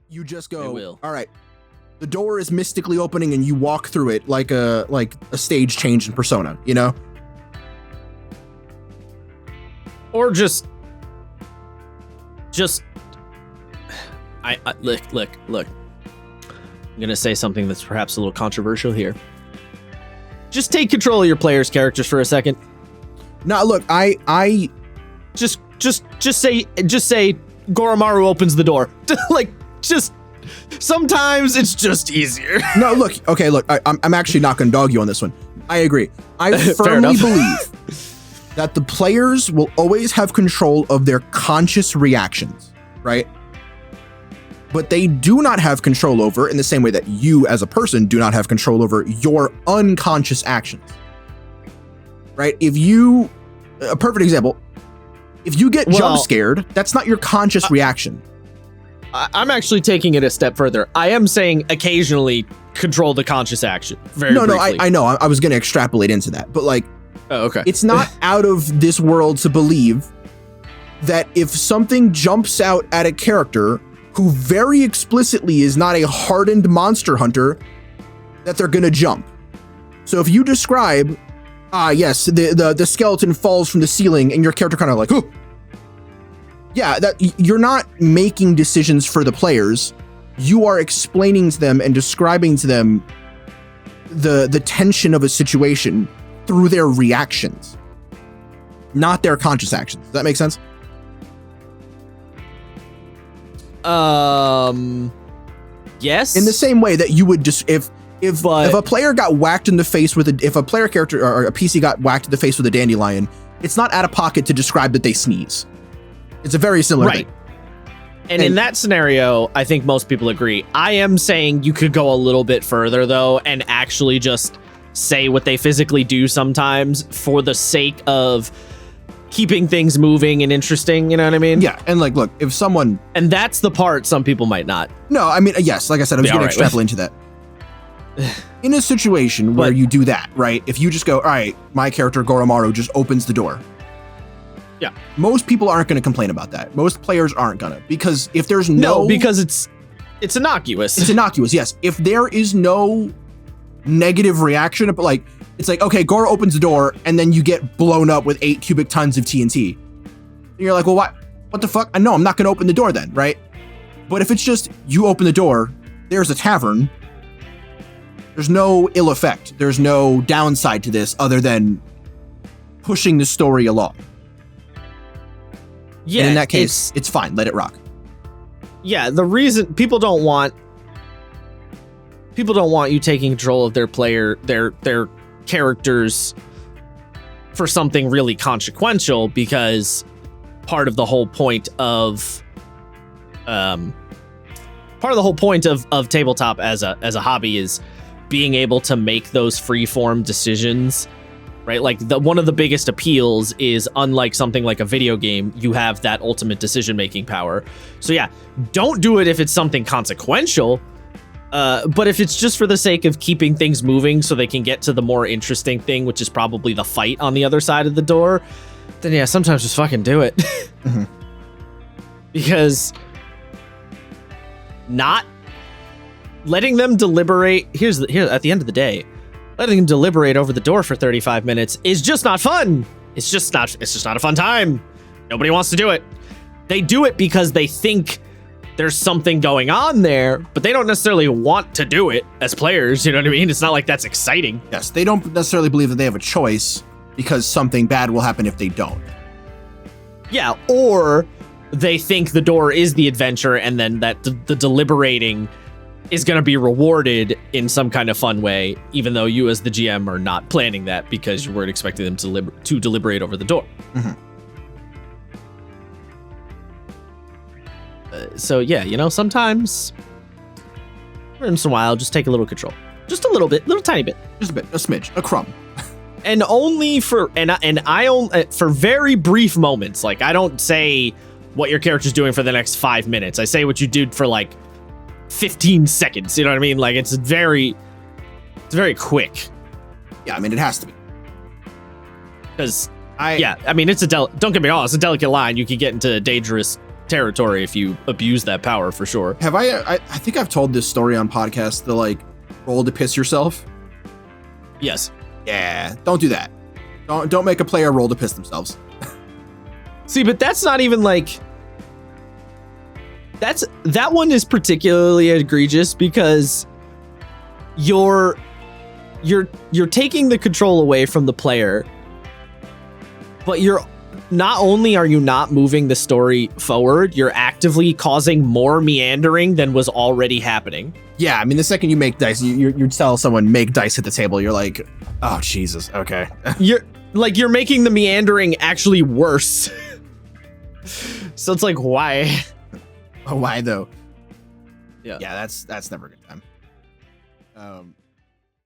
You just They go, will. all right, the door is mystically opening and you walk through it like a stage change in Persona, you know? Or just I look. I'm gonna say something that's perhaps a little controversial here. Just take control of your players' characters for a second. Now, look, I Just say Goromaru opens the door. Like, just sometimes it's just easier. no, look, okay, look, I'm actually not going to dog you on this one. I agree. I Fair firmly enough. believe that the players will always have control of their conscious reactions, right? But they do not have control over, in the same way that you as a person do not have control over your unconscious actions, right? A perfect example, if you get jump scared, that's not your conscious reaction. I'm actually taking it a step further. I am saying occasionally control the conscious action. Very No, briefly. I know. I was going to extrapolate into that, but like, Oh, okay. it's not out of this world to believe that if something jumps out at a character who very explicitly is not a hardened monster hunter, that they're going to jump. So if you describe, yes, the skeleton falls from the ceiling and your character kind of like, oh, yeah, that you're not making decisions for the players. You are explaining to them and describing to them the tension of a situation through their reactions, not their conscious actions. Does that make sense? Yes. In the same way that you would just if a player got whacked in the face if a player character or a PC got whacked in the face with a dandelion, it's not out of pocket to describe that they sneeze. It's a very similar thing. And in that scenario, I think most people agree. I am saying you could go a little bit further, though, and actually just say what they physically do sometimes for the sake of keeping things moving and interesting. You know what I mean? Yeah. And like, look, if someone... And that's the part some people might not. No, I mean, yes, like I said, I was going to extrapolate into that. In a situation where you do that, right? If you just go, all right, my character Goromaru just opens the door. Yeah. Most people aren't going to complain about that. Most players aren't going to, because if there's because it's innocuous. It's innocuous, yes. If there is no negative reaction, but like, it's like, okay, Goro opens the door and then you get blown up with 8 cubic tons of TNT. And you're like, well, what the fuck? I know I'm not going to open the door then, right? But if it's just, you open the door, there's a tavern, there's no ill effect. There's no downside to this other than pushing the story along. Yeah. And in that case, it's fine. Let it rock. Yeah. The reason people don't want you taking control of their characters for something really consequential, because part of the whole point of tabletop as a hobby is being able to make those free-form decisions, right? Like one of the biggest appeals is, unlike something like a video game, you have that ultimate decision-making power. So yeah, don't do it if it's something consequential, but if it's just for the sake of keeping things moving so they can get to the more interesting thing, which is probably the fight on the other side of the door, then yeah, sometimes just fucking do it. Mm-hmm. Because not letting them deliberate, here at the end of the day, letting them deliberate over the door for 35 minutes is just not fun. It's just not a fun time. Nobody wants to do it. They do it because they think there's something going on there, but they don't necessarily want to do it as players. You know what I mean? It's not like that's exciting. Yes, they don't necessarily believe that they have a choice because something bad will happen if they don't. Yeah, or they think the door is the adventure, and then that the deliberating is going to be rewarded in some kind of fun way, even though you as the GM are not planning that because you weren't expecting them to deliberate over the door. Mm-hmm. So yeah, sometimes once in a while, just take a little control, just a little bit, little tiny bit, just a bit, a smidge, a crumb, and only for I only for very brief moments. Like, I don't say what your character's doing for the next 5 minutes. I say what you did for like 15 seconds. You know what I mean? Like, it's very quick. Yeah, I mean, it has to be. Because I mean, it's don't get me wrong, it's a delicate line. You could get into dangerous territory if you abuse that power, for sure. Have I think I've told this story on podcast, the like roll to piss yourself. Yes. Yeah, don't do that. Don't make a player roll to piss themselves. See, but that's not even like that one is particularly egregious because you're taking the control away from the player, but you're not only are you not moving the story forward, you're actively causing more meandering than was already happening. Yeah, I mean, the second you make dice, you tell someone make dice at the table, you're like, oh Jesus, okay. You're making the meandering actually worse. So it's like, why? Oh, why though? Yeah. Yeah, that's never a good time.